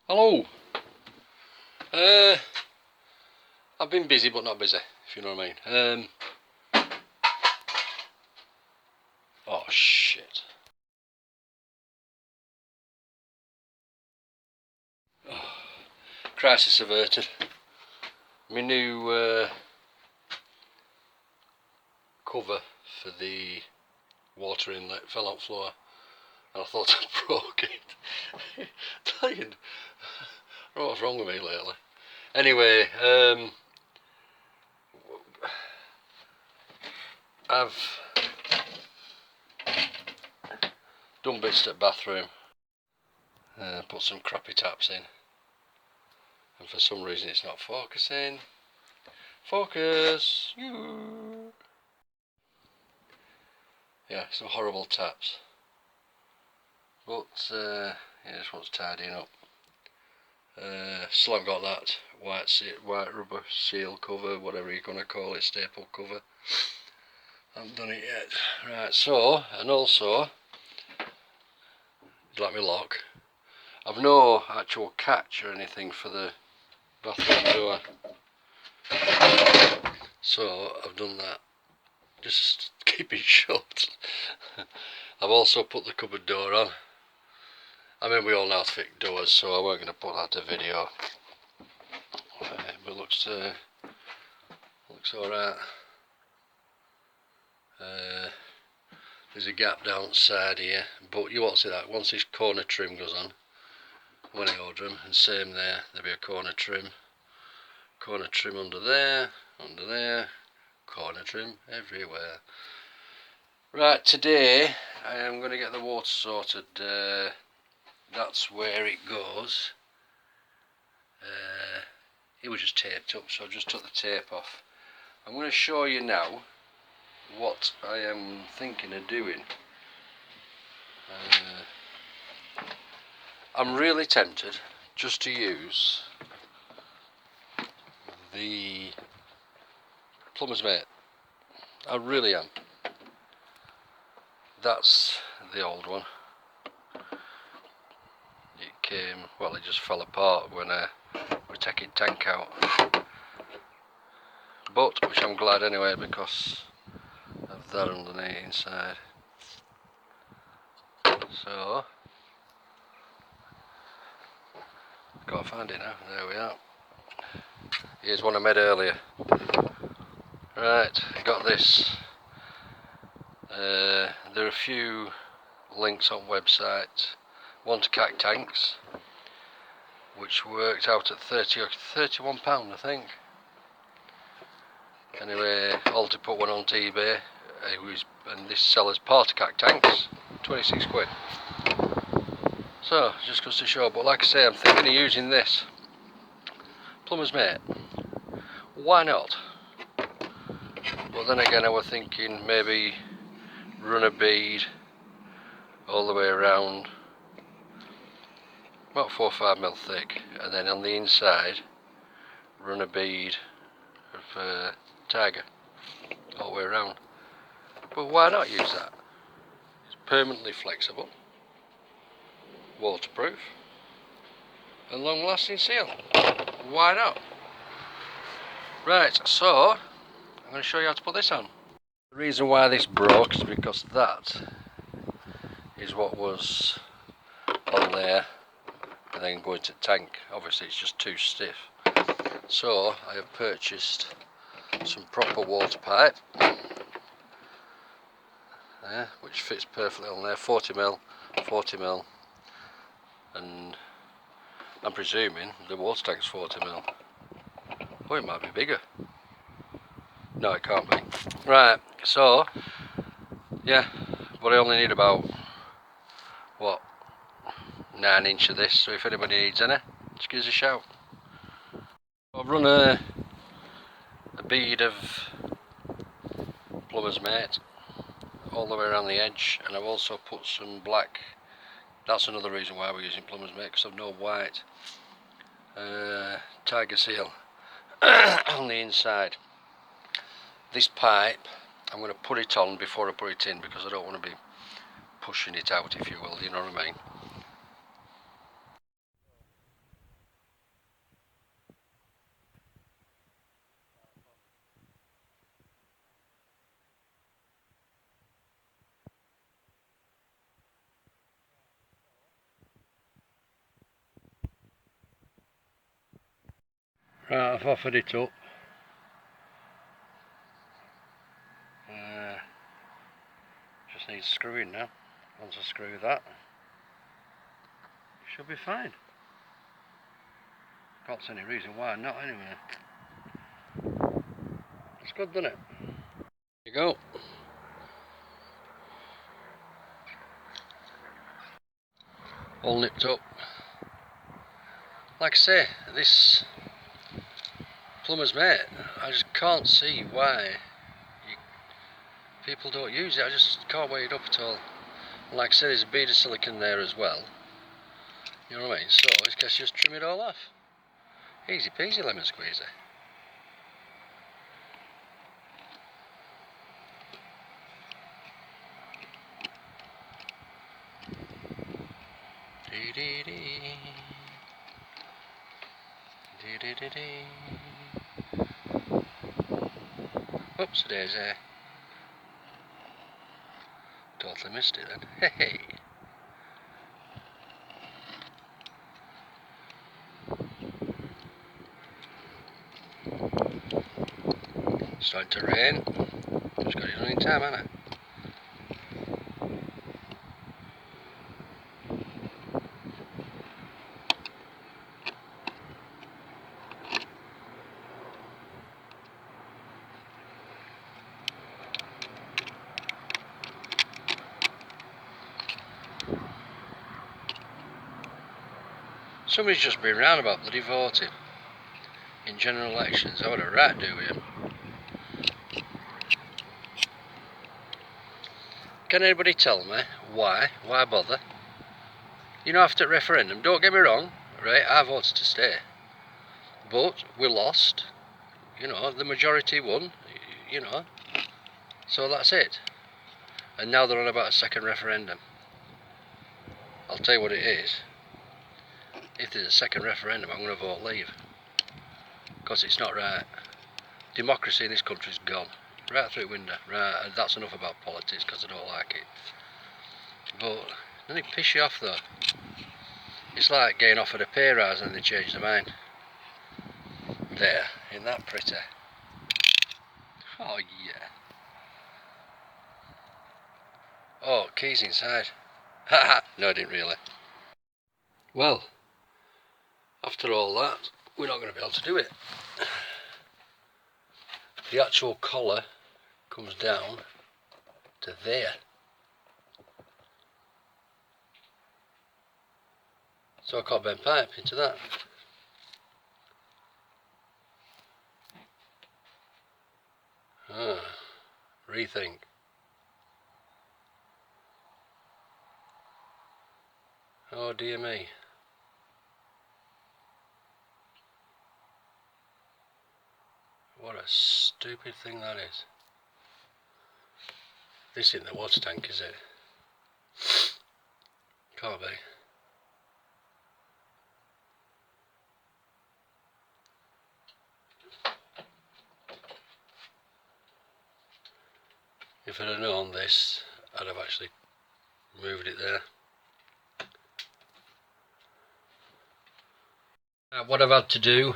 Hello. I've been busy but not busy, if you know what I mean. Oh shit. Oh, crisis averted. My new cover for the water inlet fell on the floor and I thought I broke it. Telling, I don't know what's wrong with me lately. Anyway, I've done bits to the bathroom, put some crappy taps in, and for some reason it's not focusing. Focus! Yeah, some horrible taps. But yeah, this one's tidying up. Still haven't got that white rubber seal cover, whatever you're going to call it, staple cover. I haven't done it yet. Right, so, and also, like my lock, I've no actual catch or anything for the bathroom door. So, I've done that. Just keep it shut. I've also put the cupboard door on. I mean, we all know how to fix doors, so I weren't going to put that to video. But it looks alright. There's a gap down the side here, but you won't see that once this corner trim goes on when I order them. And same there, there'll be a corner trim under there, corner trim everywhere. Right, today I am going to get the water sorted. That's where it goes. It was just taped up, so I just took the tape off. I'm going to show you now what I am thinking of doing. I'm really tempted just to use the plumber's mate. I really am. That's the old one. It came, well, it just fell apart when we're taking tank out. But, which I'm glad anyway, because of that underneath inside. So, can't find it now. There we are. Here's one I made earlier. Right, got this. There are a few links on websites. One to CAC tanks, which worked out at £30 or £31, I think. Anyway, Aldi put one on eBay, and this seller's part of CAC tanks, 26 quid. So, just goes to show, but like I say, I'm thinking of using this plumber's mate. Why not? But then again, I was thinking maybe run a bead all the way around, about 4 or 5 mil thick, and then on the inside run a bead of tiger all the way around. But why not use that? It's permanently flexible, waterproof, and long lasting seal. Why not? Right, so I'm going to show you how to put this on. The reason why this broke is because that is what was on there and then going to tank. Obviously it's just too stiff. So I have purchased some proper water pipe, which fits perfectly on there, 40mm, and I'm presuming the water tank's 40mm. Oh, it might be bigger. No, it can't be. Right, so yeah, but I only need about, what, 9 inch of this, so if anybody needs any, just give us a shout. I've run a bead of plumber's mate all the way around the edge, and I've also put some black. That's another reason why we're using plumber's mate, because I've no white tiger seal on the inside. This pipe, I'm going to put it on before I put it in, because I don't want to be pushing it out, if you will, you know what I mean. Right, I've offered it up. Just needs screwing now. Once I screw that, should be fine. Can't see any reason why not anyway. It's good, doesn't it? There you go. All nipped up. Like I say, this plumber's mate, I just can't see why people don't use it. I just can't weigh it up at all. And like I said, there's a bead of silicone there as well. You know what I mean? So it's just trim it all off. Easy peasy lemon squeezy. Dee dee dee. Dee dee dee dee. Oops, daisy. Totally missed it then. Hey hey. Starting to rain. Just got it done in time, haven't I? Somebody's just been round about bloody voting in general elections. I would have right do with him. Can anybody tell me why? Why bother? You know, after referendum, don't get me wrong, right? I voted to stay, but we lost. You know, the majority won. You know, so that's it. And now they're on about a second referendum. I'll tell you what it is. If there's a second referendum, I'm going to vote leave. Because it's not right. Democracy in this country's gone. Right through the window. Right, that's enough about politics because I don't like it. But, doesn't it piss you off though? It's like getting offered a pay rise and they change their mind. There, isn't that pretty? Oh yeah. Oh, keys inside. Haha, no I didn't really. Well, after all that, we're not going to be able to do it. The actual collar comes down to there. So I can't bend pipe into that. Rethink. Oh dear me. What a stupid thing that is. This isn't the water tank, is it? Can't be. If I'd have known this, I'd have actually moved it there. What I've had to do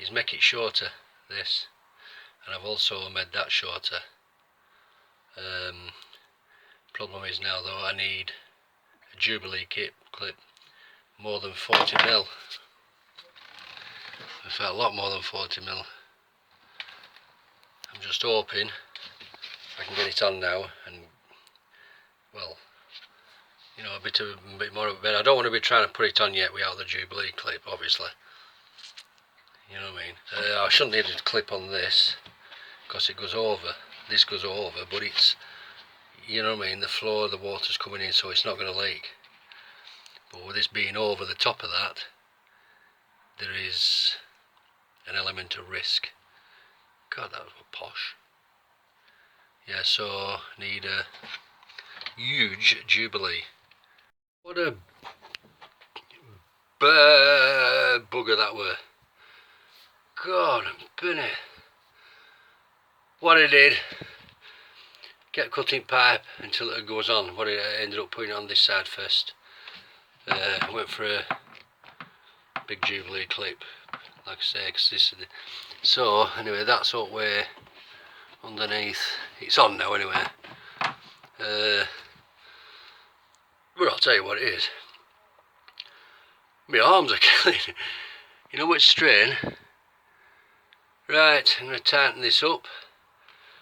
is make it shorter, this, and I've also made that shorter. Problem is now though, I need a Jubilee clip more than 40mm. In fact, a lot more than 40mm. I'm just hoping I can get it on now and, well, you know, a bit more of a bit. I don't want to be trying to put it on yet without the Jubilee clip, obviously. You know what I mean? I shouldn't need a clip on this because it goes over. This goes over, but it's, you know what I mean, the flow of the water's coming in, so it's not going to leak. But with this being over the top of that, there is an element of risk. God, that was posh. Yeah, so need a huge Jubilee. What a bugger that were. God, bunny. What I did, kept cutting pipe until it goes on. What I ended up putting it on this side first. Went for a big Jubilee clip, like I say, because this is the... So anyway, that's up way underneath. It's on now anyway. But I'll tell you what it is. My arms are killing. You know which strain? Right, I'm going to tighten this up,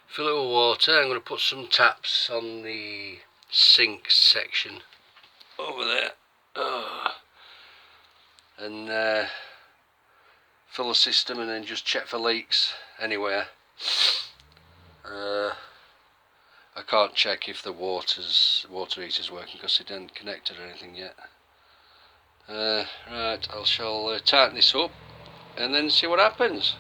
fill it with water. I'm going to put some taps on the sink section over there. And fill the system and then just check for leaks anywhere. I can't check if the water heater's working because it isn't connected or anything yet. Right, I shall tighten this up and then see what happens.